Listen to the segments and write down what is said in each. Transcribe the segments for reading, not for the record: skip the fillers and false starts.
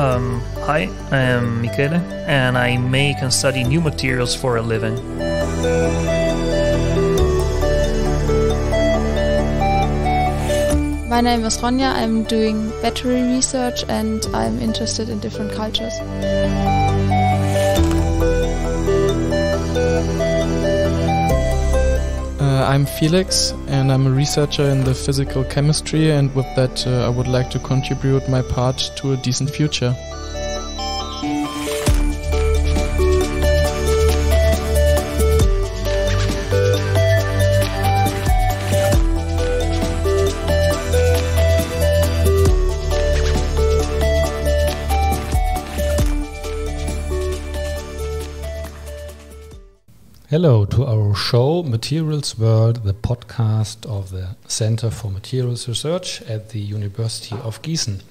Hi, I am Michele, and I make and study new materials for a living. My name is Ronja. I'm doing battery research and I'm interested in different cultures. I'm Felix and I'm a researcher in the physical chemistry, and with that I would like to contribute my part to a decent future. Hello to our show Materials World, the podcast of the Center for Materials Research at the University of Gießen.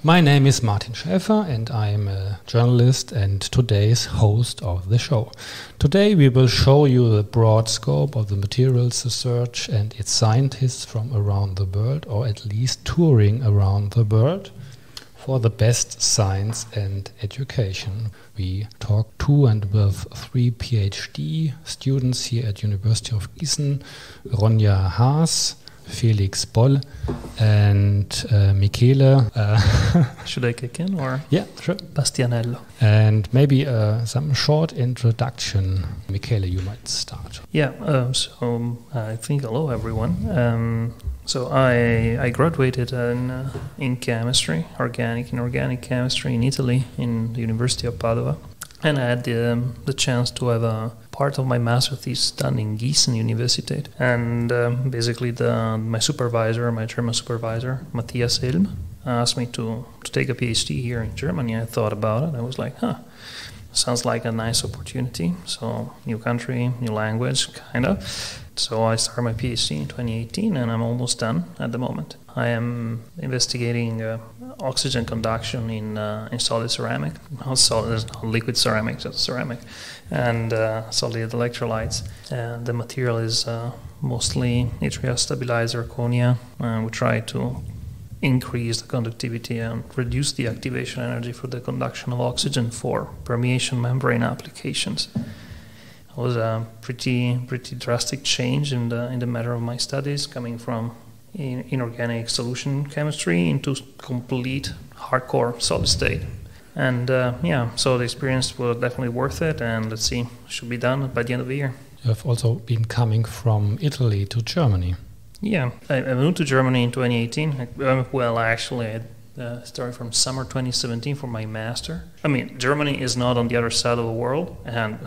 My name is Martin Schäfer and I am a journalist and today's host of the show. Today we will show you the broad scope of the materials research and its scientists from around the world, or at least touring around the world, for the best science and education. We talk to and with 3 PhD students here at University of Gießen: Ronja Haas, Felix Boll, and Michele. Should I kick in or? Yeah, sure. Bastianello. And maybe some short introduction. Michele, you might start. Yeah, I think hello everyone. So I graduated in chemistry, organic chemistry in Italy, in the University of Padua, and I had the chance to have a part of my master thesis done in Gießen University. And basically, my German supervisor, Matthias Helm, asked me to take a PhD here in Germany. I thought about it. I was like, sounds like a nice opportunity. So new country, new language, kind of. So I started my PhD in 2018 and I'm almost done at the moment. I am investigating oxygen conduction in solid ceramic. There's no liquid ceramic, just ceramic, and solid electrolytes. And the material is mostly yttrium stabilized zirconia. We try to increase the conductivity and reduce the activation energy for the conduction of oxygen for permeation membrane applications. It was a pretty drastic change in the matter of my studies, coming from inorganic solution chemistry into complete hardcore solid state. And so the experience was definitely worth it, and let's see, should be done by the end of the year. You have also been coming from Italy to Germany. Yeah, I moved to Germany in 2018. I started from summer 2017 for my master. I mean, Germany is not on the other side of the world, and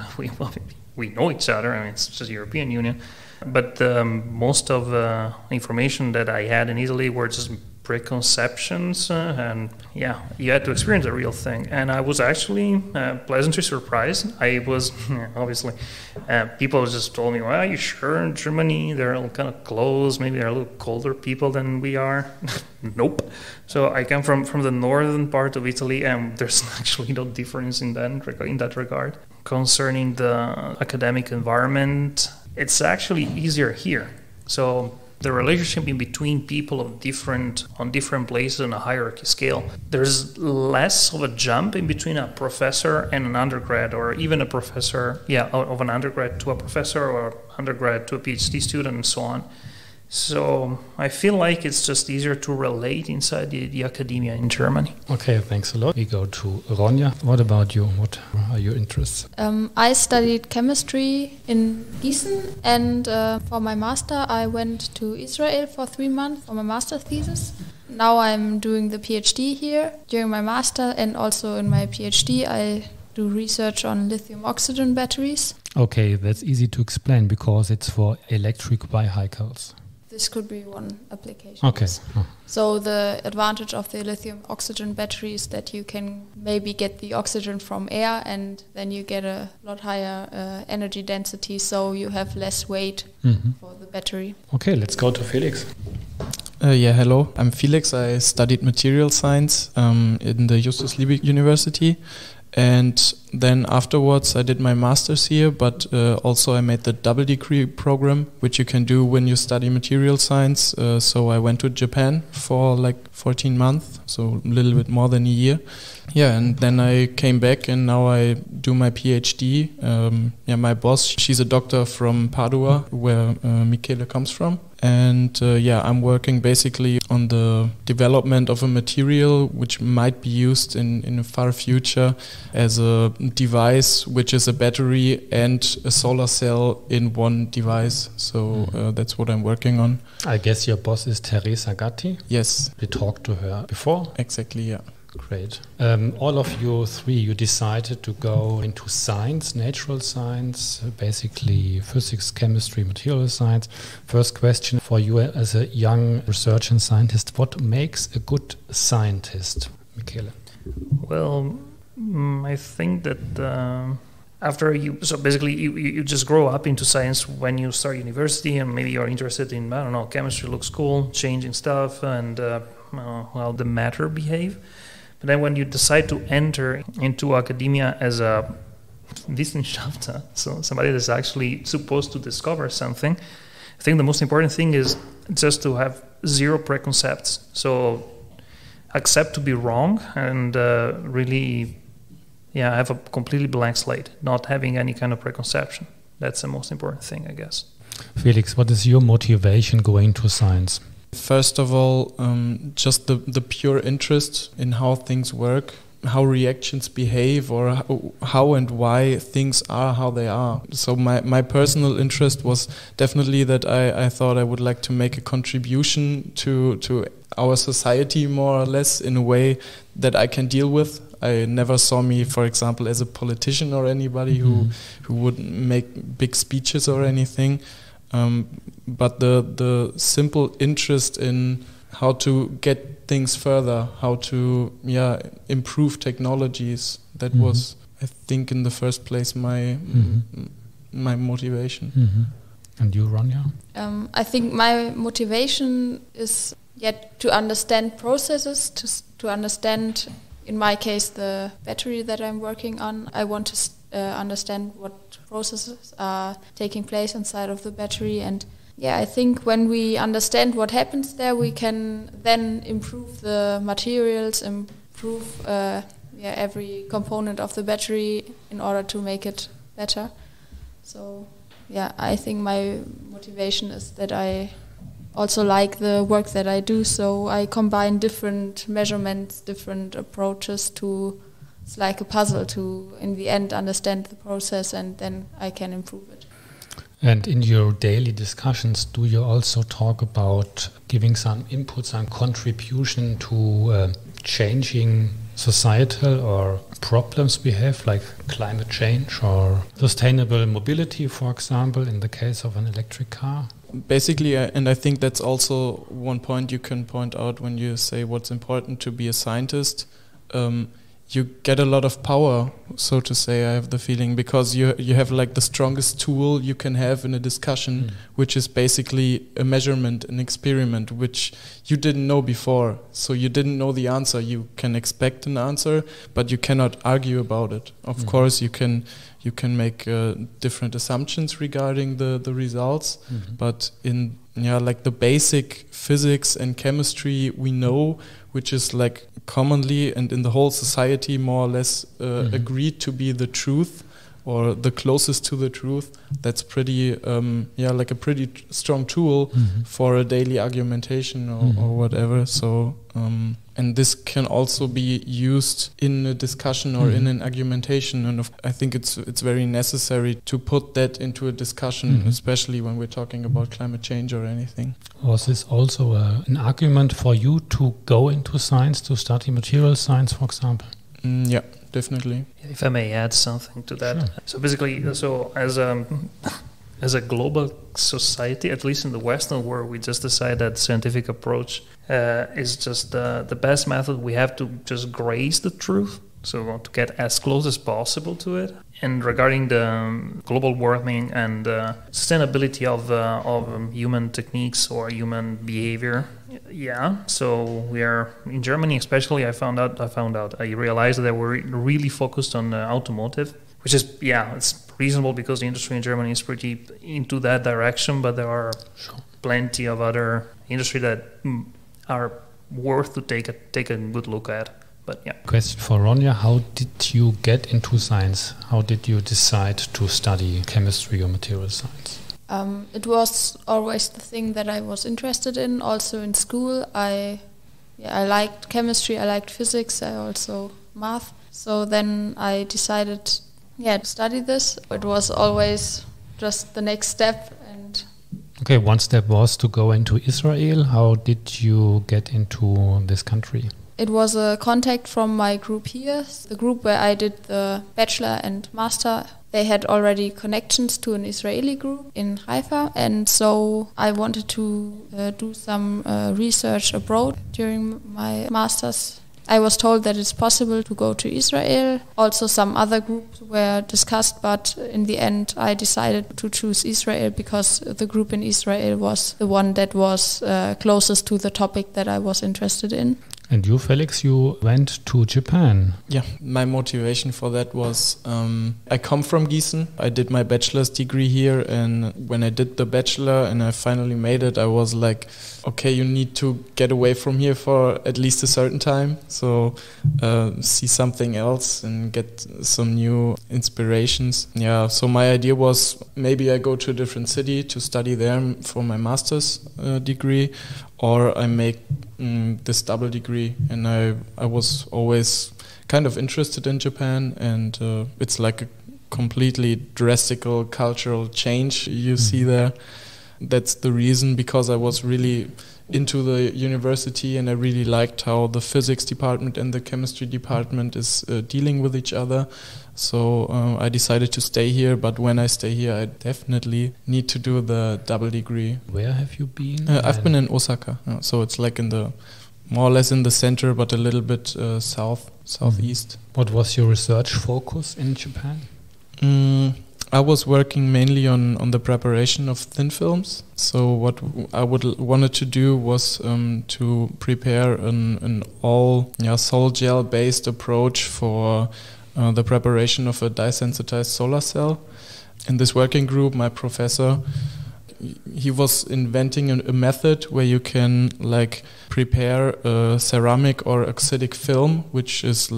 we know each other. I mean, it's just the European Union. But most of the information that I had in Italy were just preconceptions, and you had to experience the real thing. And I was actually pleasantly surprised. I was, obviously, people just told me, well, are you sure in Germany they're all kind of close, maybe they're a little colder people than we are? Nope. So I come from the northern part of Italy, and there's actually no difference in that regard. Concerning the academic environment, it's actually easier here. So the relationship in between people on different places on a hierarchy scale, there's less of a jump in between a professor and an undergrad, or even a professor, of an undergrad to a professor, or undergrad to a PhD student, and so on. So I feel like it's just easier to relate inside the academia in Germany. Okay, thanks a lot. We go to Ronja. What about you? What are your interests? I studied chemistry in Gießen, and for my master I went to Israel for 3 months for my master thesis. Now I'm doing the PhD here. During my master and also in my PhD I do research on lithium-oxygen batteries. Okay, that's easy to explain because it's for electric vehicles. This could be one application. Okay. So the advantage of the lithium-oxygen battery is that you can maybe get the oxygen from air, and then you get a lot higher energy density, so you have less weight for the battery. Okay, let's go to Felix. Hello. I'm Felix. I studied material science in the Justus Liebig University. And then afterwards I did my master's here, but also I made the double degree program, which you can do when you study material science. So I went to Japan for like 14 months, so a little bit more than a year. Yeah, and then I came back and now I do my PhD. My boss, she's a doctor from Padua, where Michele comes from. And I'm working basically on the development of a material which might be used in the far future as a device which is a battery and a solar cell in one device. So that's what I'm working on. I guess your boss is Teresa Gatti? Yes. We talked to her before? Exactly, yeah. Great. All of you three, you decided to go into science, natural science, basically physics, chemistry, material science. First question for you as a young researcher and scientist, what makes a good scientist, Michele? Well, I think that after you just grow up into science when you start university, and maybe you're interested in, I don't know, chemistry looks cool, changing stuff and how the matter behave. But then when you decide to enter into academia as a Wissenschaftler, so somebody that's actually supposed to discover something, I think the most important thing is just to have zero preconcepts. So accept to be wrong and really have a completely blank slate, not having any kind of preconception. That's the most important thing, I guess. Felix, what is your motivation going to science? First of all, just the pure interest in how things work, how reactions behave, or how and why things are how they are. So my personal interest was definitely that I thought I would like to make a contribution to our society more or less in a way that I can deal with. I never saw me, for example, as a politician or anybody who would make big speeches or anything. But the simple interest in how to get things further, how to improve technologies, that was, I think, in the first place my motivation. And you, Ronja? I think my motivation is to understand processes, to understand, in my case, the battery that I'm working on. I want to understand what processes are taking place inside of the battery, and I think when we understand what happens there, we can then improve the materials, improve every component of the battery in order to make it better. So I think my motivation is that I also like the work that I do, so I combine different measurements, different approaches to, it's like a puzzle to, in the end, understand the process, and then I can improve it. And in your daily discussions, do you also talk about giving some input, some contribution to changing societal or problems we have, like climate change or sustainable mobility, for example, in the case of an electric car? Basically, and I think that's also one point you can point out when you say what's important to be a scientist. You get a lot of power, so to say, I have the feeling, because you have like the strongest tool you can have in a discussion, which is basically a measurement, an experiment, which you didn't know before. So you didn't know the answer. You can expect an answer, but you cannot argue about it. Of course, you can make different assumptions regarding the results, but in like the basic physics and chemistry we know, which is like commonly and in the whole society more or less agreed to be the truth or the closest to the truth, that's pretty like a pretty strong tool for a daily argumentation or whatever. So and this can also be used in a discussion or in an argumentation, and I think it's very necessary to put that into a discussion, especially when we're talking about climate change or anything. Was this also an argument for you to go into science, to study material science, for example? Yeah, definitely. If I may add something to that. Sure. So basically, as a global society, at least in the Western world, we just decide that scientific approach is just the best method. We have to just graze the truth, so to get as close as possible to it. And regarding the global warming and sustainability of human techniques or human behavior, Yeah, so we are in Germany, especially. I realized that we're really focused on automotive, which is, it's reasonable because the industry in Germany is pretty into that direction, but there are plenty of other industry that are worth to take a good look at. But yeah. Question for Ronja: how did you get into science? How did you decide to study chemistry or material science? It was always the thing that I was interested in. Also in school, I liked chemistry, I liked physics, I also math. So then I decided, to study this. It was always just the next step. And okay, one step was to go into Israel. How did you get into this country? It was a contact from my group here, the group where I did the bachelor and master. They had already connections to an Israeli group in Haifa, and so I wanted to do some research abroad during my master's. I was told that it's possible to go to Israel. Also some other groups were discussed, but in the end I decided to choose Israel because the group in Israel was the one that was closest to the topic that I was interested in. And you, Felix, you went to Japan. Yeah, my motivation for that was I come from Gießen. I did my bachelor's degree here, and when I did the bachelor and I finally made it, I was like, okay, you need to get away from here for at least a certain time. So see something else and get some new inspirations. Yeah, so my idea was maybe I go to a different city to study there for my master's degree, or I make this double degree. And I was always kind of interested in Japan, and it's like a completely drastic cultural change you see there. That's the reason, because I was really into the university and I really liked how the physics department and the chemistry department is dealing with each other. So I decided to stay here, but when I stay here I definitely need to do the double degree. Where have you been? I've been in Osaka, so it's like more or less in the center, but a little bit southeast. What was your research focus in Japan? I was working mainly on the preparation of thin films. So what I wanted to do was to prepare an all sol gel based approach for the preparation of a dye-sensitized solar cell. In this working group, my professor, he was inventing a method where you can prepare a ceramic or oxidic film, which is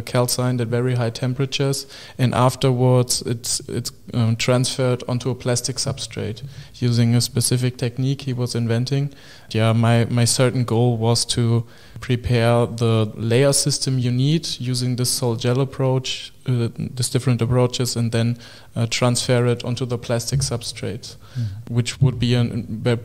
calcined at very high temperatures, and afterwards it's transferred onto a plastic substrate using a specific technique he was inventing. My certain goal was to prepare the layer system you need using this sol gel approach, these different approaches, and then transfer it onto the plastic substrate, which would be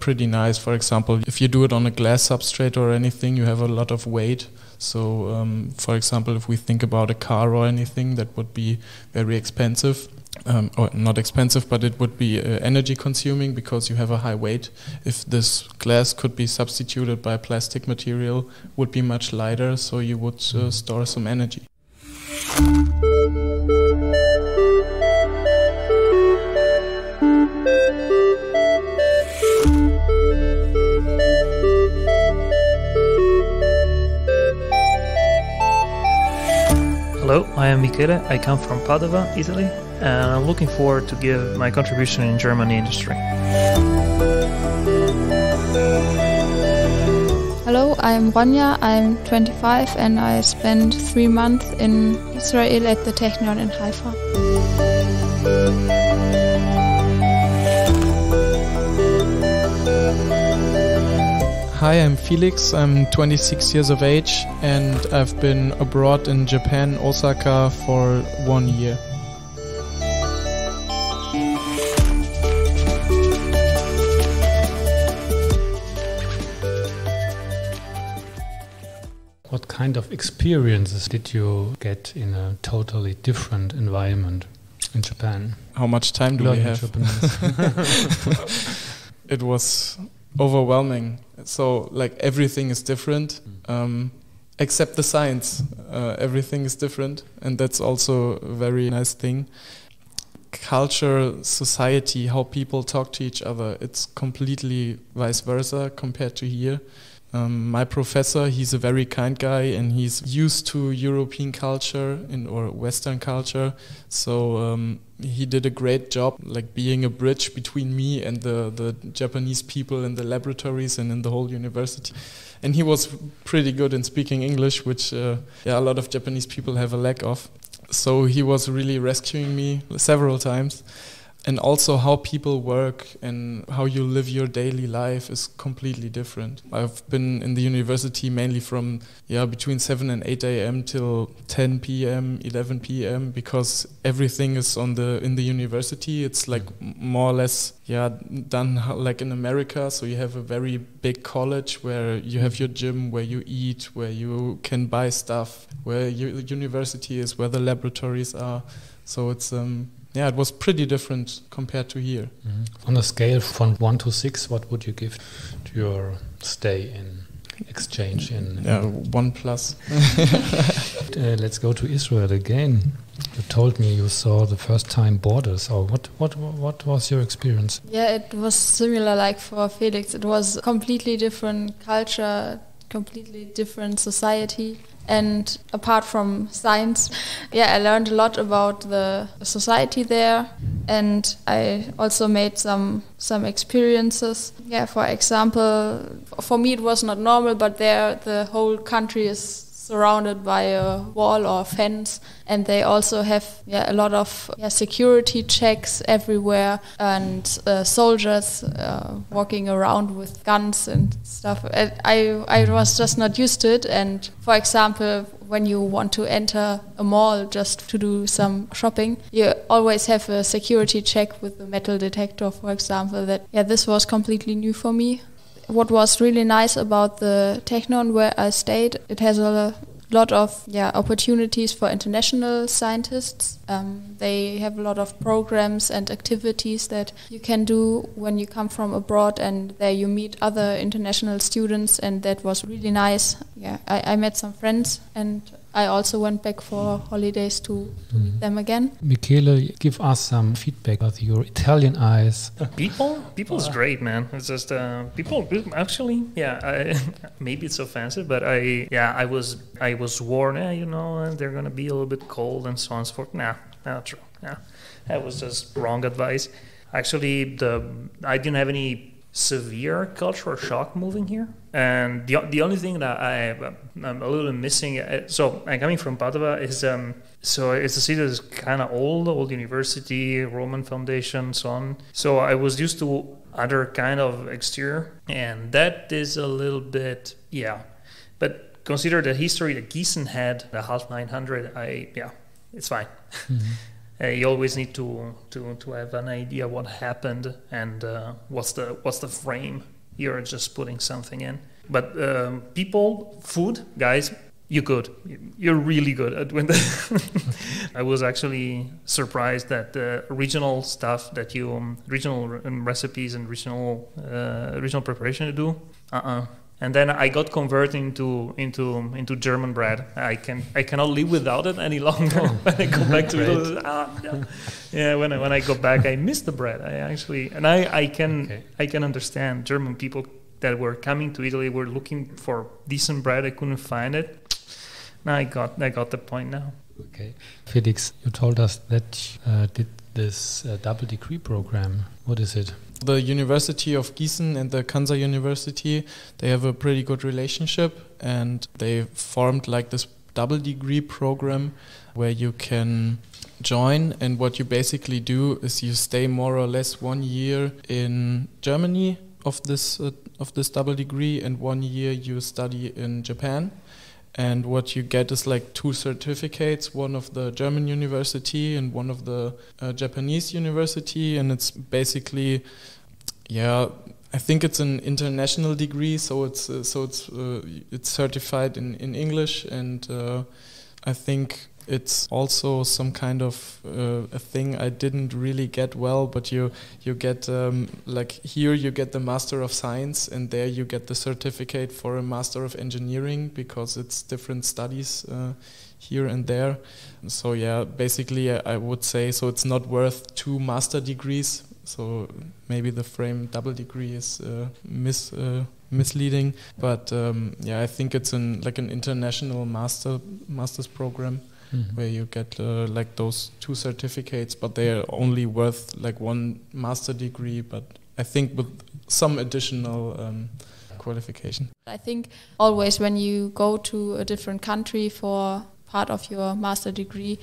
pretty nice. For example, if you do it on a glass substrate or anything, you have a lot of weight. So, for example, if we think about a car or anything, that would be very expensive. Or not expensive, but it would be energy consuming because you have a high weight. If this glass could be substituted by plastic material, would be much lighter, so you would store some energy. Hello, I am Michele. I come from Padova, Italy, and I'm looking forward to give my contribution in German industry. Hello, I'm Ronja. I'm 25 and I spent 3 months in Israel at the Technion in Haifa. Hi, I'm Felix. I'm 26 years of age and I've been abroad in Japan, Osaka, for 1 year. What kind of experiences did you get in a totally different environment in Japan? How much time do we have? It was overwhelming. So everything is different, except the science. Everything is different, and that's also a very nice thing. Culture, society, how people talk to each other, it's completely vice versa compared to here. My professor, he's a very kind guy, and he's used to European culture or Western culture. So he did a great job, like being a bridge between me and the Japanese people in the laboratories and in the whole university. And he was pretty good in speaking English, which a lot of Japanese people have a lack of. So he was really rescuing me several times. And also how people work and how you live your daily life is completely different. I've been in the university mainly from between 7 and 8 a.m. till 10 p.m., 11 p.m. because everything is in the university. It's like more or less done like in America. So you have a very big college where you have your gym, where you eat, where you can buy stuff, where your university is, where the laboratories are. So it's it was pretty different compared to here. Mm-hmm. On a scale from 1 to 6, what would you give to your stay in exchange in 1+. Let's go to Israel again. You told me you saw the first time borders. Or what was your experience? Yeah, it was similar like for Felix. It was completely different culture, completely different society. And apart from science, I learned a lot about the society there, and I also made some experiences. Yeah, for example, for me it was not normal, but there the whole country is surrounded by a wall or fence, and they also have a lot of security checks everywhere, and soldiers walking around with guns and stuff. I was just not used to it. And for example, when you want to enter a mall just to do some shopping, you always have a security check with the metal detector, for example. This was completely new for me. What was really nice about the Technon where I stayed, it has a lot of opportunities for international scientists. They have a lot of programs and activities that you can do when you come from abroad, and there you meet other international students, and that was really nice. I met some friends, and I also went back for holidays to meet them again. Michele, give us some feedback of your Italian eyes. People's great, man. It's just people actually. Maybe it's offensive, but I was warned. They're gonna be a little bit cold and so on and so forth. Not true. That was just wrong advice. Actually, I didn't have any severe cultural shock moving here, and the only thing that I'm a little missing. So I'm coming from Padova. So it's a city that's kind of old university, Roman foundation, so on. So I was used to other kind of exterior, and that is a little bit But consider the history that Gießen had, the half 900. It's fine. Mm-hmm. You always need to have an idea what happened and what's the frame. You're just putting something in. But people, food, guys, you're really good at when I was actually surprised that the regional stuff that regional recipes and regional preparation you do. And then I got converted into German bread. I cannot live without it any longer. When I go back to it, when I go back, I miss the bread. I can understand German people that were coming to Italy were looking for decent bread. I couldn't find it. Now I got the point now. Okay, Felix, you told us that did this double degree program. What is it? The University of Gießen and the Kansa University, they have a pretty good relationship, and they formed like this double degree program where you can join, and what you basically do is you stay more or less 1 year in Germany of this double degree, and 1 year you study in Japan. And what you get is like 2 certificates, one of the German university and one of the Japanese university. And it's basically, I think it's an international degree, so it's certified in English, and I think it's also some kind of a thing I didn't really get well, but you get like here you get the Master of Science, and there you get the certificate for a Master of Engineering, because it's different studies here and there. So basically I would say, so it's not worth 2 master degrees. So maybe the frame double degree is misleading. But I think it's an international master's program where you get like those 2 certificates, but they are only worth like 1 master degree. But I think with some additional qualification. I think always when you go to a different country for part of your master degree,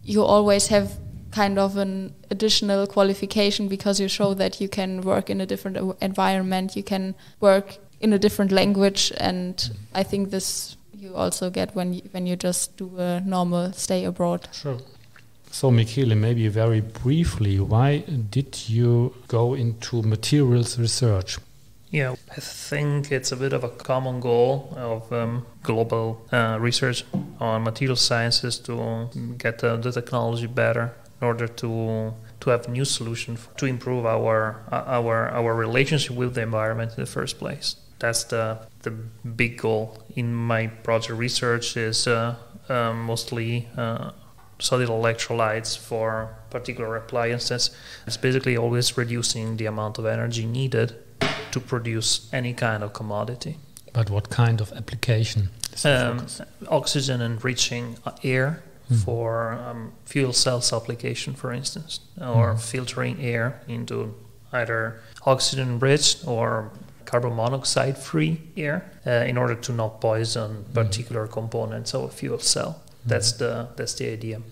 you always have kind of an additional qualification because you show that you can work in a different environment, you can work in a different language, and I think this you also get when you just do a normal stay abroad. Sure. So Michele, maybe very briefly, why did you go into materials research? Yeah, I think it's a bit of a common goal of global research on material sciences to get the technology better in order to have new solutions to improve our relationship with the environment in the first place. That's the big goal in my project research is mostly solid electrolytes for particular appliances. It's basically always reducing the amount of energy needed to produce any kind of commodity. But what kind of application? Oxygen enriching air for fuel cells application, for instance, or filtering air into either oxygen enriched or carbon monoxide free air in order to not poison particular components of a fuel cell. That's the idea.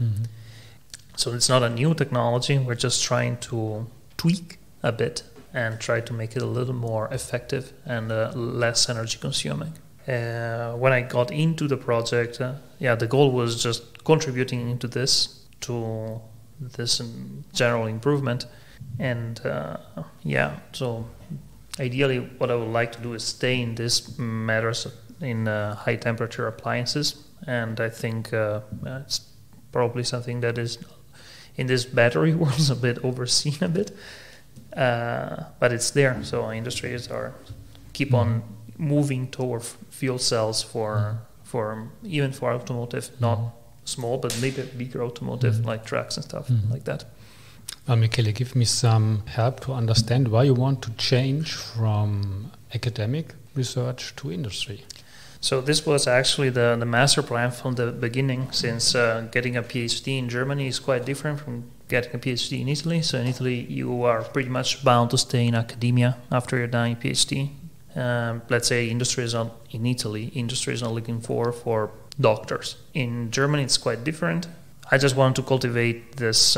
So it's not a new technology. We're just trying to tweak a bit and try to make it a little more effective and less energy consuming. When I got into the project, the goal was just contributing into this general improvement. And so ideally what I would like to do is stay in this matters in high temperature appliances. And I think it's probably something that is in this battery world a bit overseen a bit. But it's there, so industries keep on moving toward fuel cells for even for automotive, not small but maybe bigger automotive like trucks and stuff like that. Michele, give me some help to understand why you want to change from academic research to industry. So this was actually the master plan from the beginning, since getting a PhD in Germany is quite different from getting a PhD in Italy. So in Italy, you are pretty much bound to stay in academia after you're done your PhD. Let's say industry is not in Italy. Industry is not looking for doctors. In Germany, it's quite different. I just wanted to cultivate this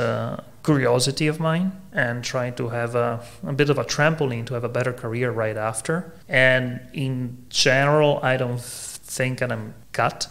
curiosity of mine and try to have a bit of a trampoline to have a better career right after. And in general, I don't think I'm cut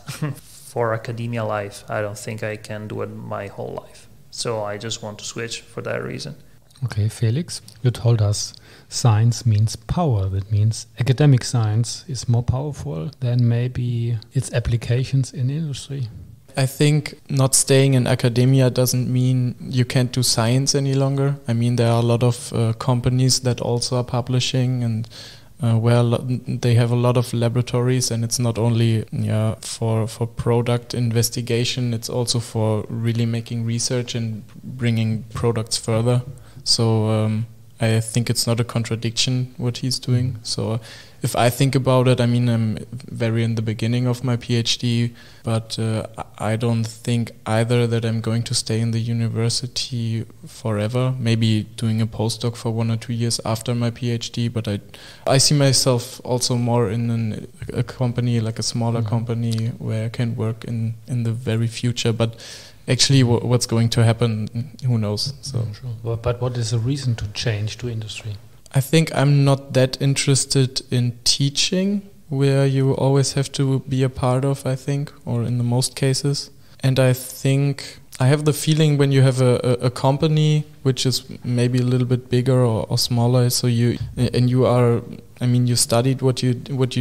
for academia life. I don't think I can do it my whole life. So I just want to switch for that reason. Okay, Felix, you told us science means power. That means academic science is more powerful than maybe its applications in industry. I think not staying in academia doesn't mean you can't do science any longer. I mean, there are a lot of companies that also are publishing and where they have a lot of laboratories, and it's not only for product investigation, it's also for really making research and bringing products further. So I think it's not a contradiction what he's doing. So if I think about it, I mean, I'm very in the beginning of my PhD, but I don't think either that I'm going to stay in the university forever, maybe doing a postdoc for 1 or 2 years after my PhD, but I see myself also more in a company, like a smaller company where I can work in the very future. But actually, what's going to happen, who knows? So, sure. But what is the reason to change to industry? I think I'm not that interested in teaching, where you always have to be a part of, I think, or in the most cases. And I think I have the feeling when you have a company which is maybe a little bit bigger or smaller, so you studied what you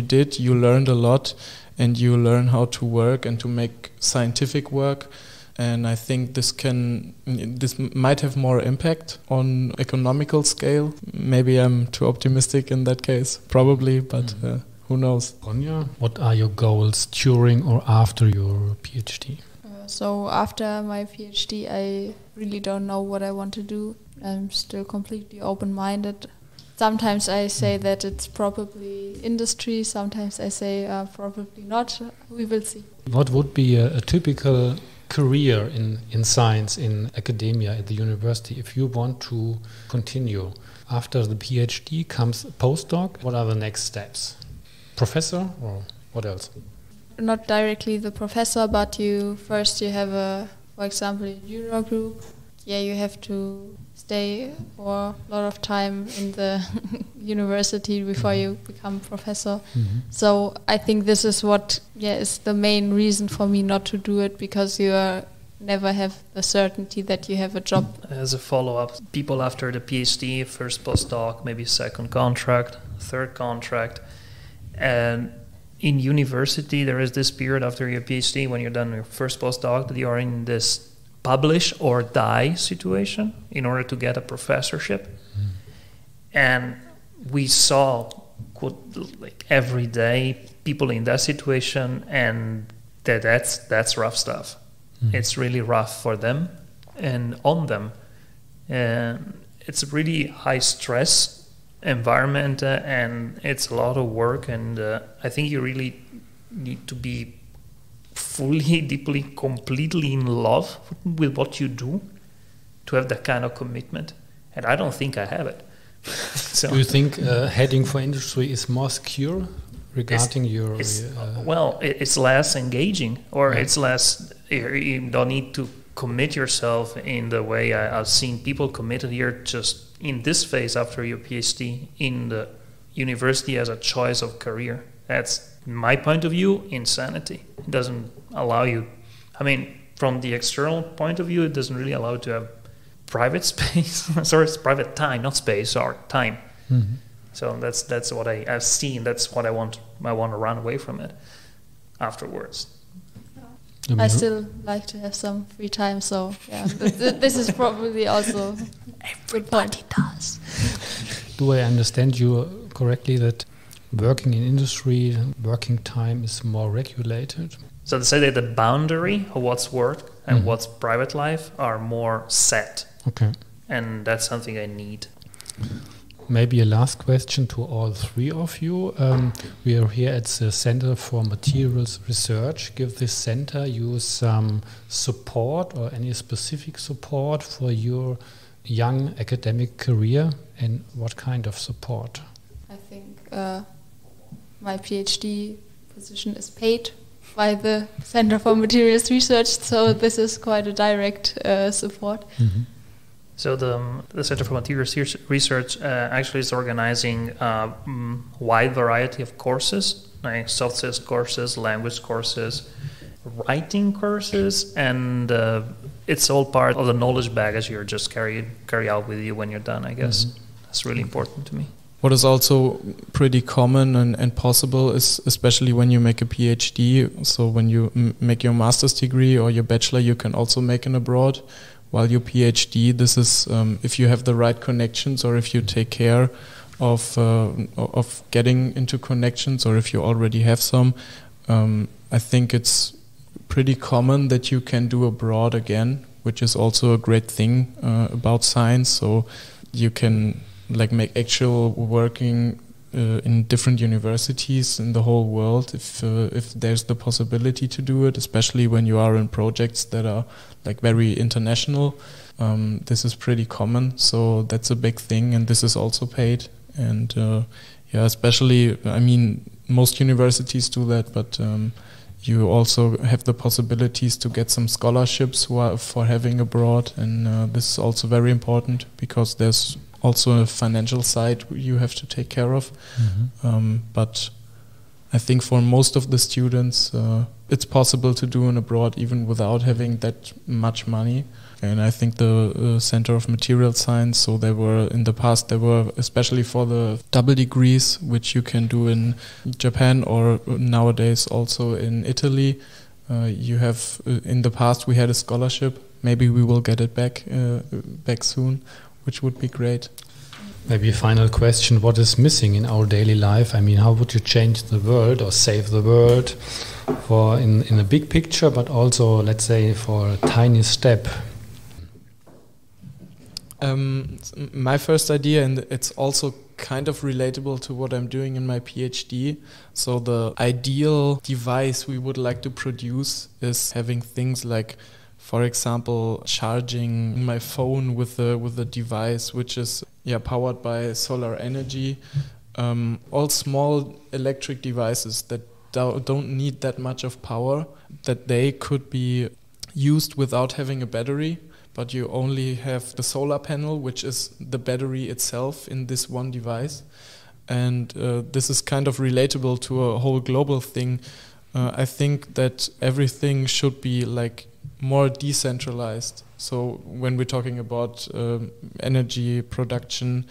did, you learned a lot, and you learn how to work and to make scientific work. And I think this might have more impact on economical scale. Maybe I'm too optimistic in that case, probably, but who knows? Ronja, what are your goals during or after your PhD? So after my PhD, I really don't know what I want to do. I'm still completely open-minded. Sometimes I say that it's probably industry, sometimes I say probably not. We will see. What would be a typical career in science, in academia, at the university, if you want to continue? After the PhD comes a postdoc. What are the next steps? Professor or what else? Not directly the professor, but you have for example, a junior group. Yeah, you have to stay for a lot of time in the university before you become professor. Mm-hmm. So I think this is what is the main reason for me not to do it, because you never have the certainty that you have a job. As a follow-up, people after the PhD, first postdoc, maybe second contract, third contract, and in university there is this period after your PhD when you're done your first postdoc that you are in this publish or die situation in order to get a professorship. And we saw like every day people in that situation, and that's rough stuff. It's really rough for them and on them, and it's a really high stress environment, and it's a lot of work, and I think you really need to be fully, deeply, completely in love with what you do to have that kind of commitment, and I don't think I have it. So do you think heading for industry is more secure regarding your... well, it's less engaging, or it's less... You don't need to commit yourself in the way I've seen people committed here just in this phase after your PhD in the university as a choice of career. That's my point of view, insanity. It doesn't allow you... I mean, from the external point of view, it doesn't really allow you to have private space. Sorry, it's private time, not space, or time. Mm-hmm. So that's what I've seen. That's what I want to run away from it afterwards. I still like to have some free time, so yeah, this is probably also a good point. Does. Do I understand you correctly that working in industry, working time is more regulated? So to say that the boundary of what's work and what's private life are more set. Okay. And that's something I need. Maybe a last question to all three of you. We are here at the Center for Materials Research. Give this center you some support or any specific support for your young academic career, and what kind of support? I think my PhD position is paid by the Center for Materials Research, so this is quite a direct support. Mm-hmm. So the Center for Materials Research actually is organizing a wide variety of courses, like soft skills courses, language courses, writing courses, and it's all part of the knowledge baggage you're just carry out with you when you're done, I guess. That's really important to me. What is also pretty common and possible is, especially when you make a PhD, so when you make your master's degree or your bachelor, you can also make an abroad. While your PhD, this is if you have the right connections, or if you take care of getting into connections, or if you already have some, I think it's pretty common that you can do abroad again, which is also a great thing about science. So you can make actual working in different universities in the whole world if there's the possibility to do it, especially when you are in projects that are very international. This is pretty common, so that's a big thing, and this is also paid. And especially, I mean, most universities do that, but you also have the possibilities to get some scholarships for having abroad, and this is also very important because there's also a financial side you have to take care of. But I think for most of the students, it's possible to do an abroad even without having that much money. And I think the Center of Material Science, so in the past, especially for the double degrees, which you can do in Japan or nowadays also in Italy. You have, in the past we had a scholarship. Maybe we will get it back soon, which would be great. Maybe a final question, what is missing in our daily life? I mean, how would you change the world or save the world for in a big picture, but also, let's say, for a tiny step? My first idea, and it's also kind of relatable to what I'm doing in my PhD. So the ideal device we would like to produce is having things like, for example, charging my phone with a device which is powered by solar energy. All small electric devices that don't need that much of power, that they could be used without having a battery, but you only have the solar panel, which is the battery itself in this one device. And this is kind of relatable to a whole global thing. I think that everything should be like more decentralized. So when we're talking about energy production,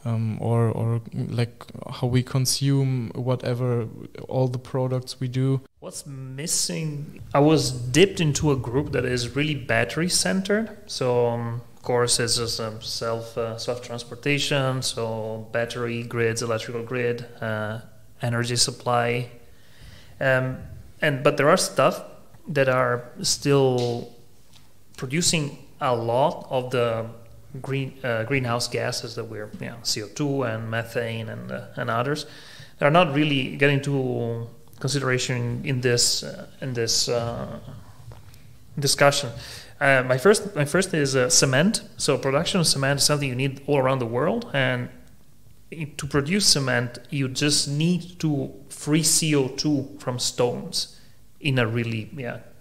or like how we consume whatever, all the products we do. What's missing? I was dipped into a group that is really battery centered. So of course it's just self-transportation, so battery grids, electrical grid, energy supply, but there are stuff that are still producing a lot of the greenhouse gases that we're, CO2 and methane and others. They're not really getting into consideration in this discussion. My first is cement. So production of cement is something you need all around the world, and to produce cement, you just need to free CO2 from stones in a really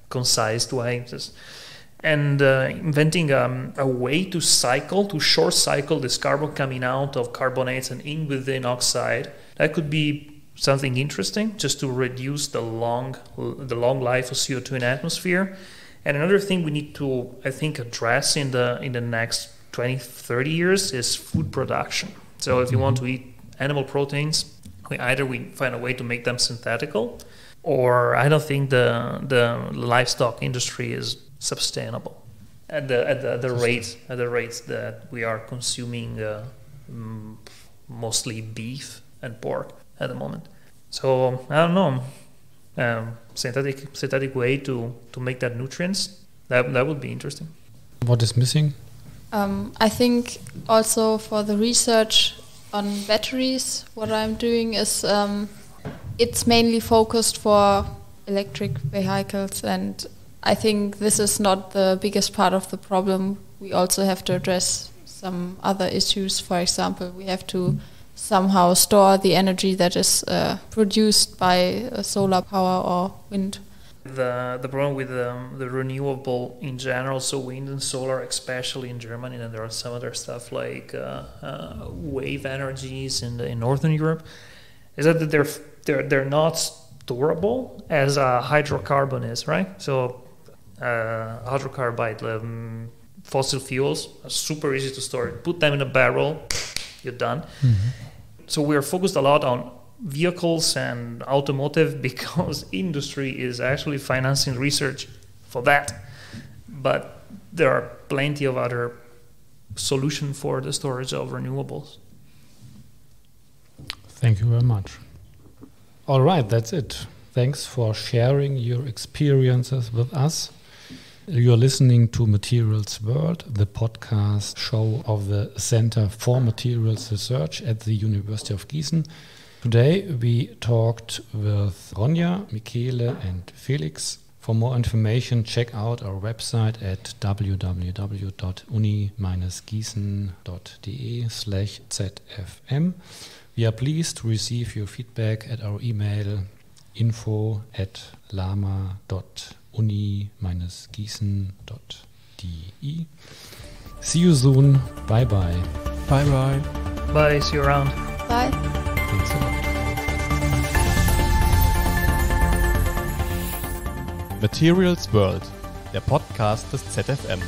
concise way. And inventing a way to short cycle this carbon coming out of carbonates and in within oxide, that could be something interesting, just to reduce the long life of CO2 in the atmosphere. And another thing we need to, I think, address in the next 20-30 years is food production. So if you want to eat animal proteins, we find a way to make them synthetical, or I don't think the livestock industry is sustainable at the rates that we are consuming mostly beef and pork at the moment. So I don't know, synthetic way to make that nutrients, that would be interesting. What is missing? I think also for the research on batteries, what I'm doing is it's mainly focused for electric vehicles, and I think this is not the biggest part of the problem. We also have to address some other issues. For example, we have to somehow store the energy that is produced by solar power or wind. The problem with the renewable in general, so wind and solar, especially in Germany, and there are some other stuff like wave energies in Northern Europe, is that they're not storable as a hydrocarbon is, right? So hydrocarbide, fossil fuels are super easy to store. Put them in a barrel, you're done. Mm-hmm. So we're focused a lot on vehicles and automotive because industry is actually financing research for that. But there are plenty of other solutions for the storage of renewables. Thank you very much. All right, that's it. Thanks for sharing your experiences with us. You're listening to Materials World, the podcast show of the Center for Materials Research at the University of Gießen. Today we talked with Ronja, Michele and Felix. For more information, check out our website at www.uni-gießen.de/zfm. We are pleased to receive your feedback at our email info@lama.uni-gießen.de. See you soon. Bye bye. Bye bye. Bye. See you around. Bye. Thanks a lot. Materials World, der Podcast des ZFM.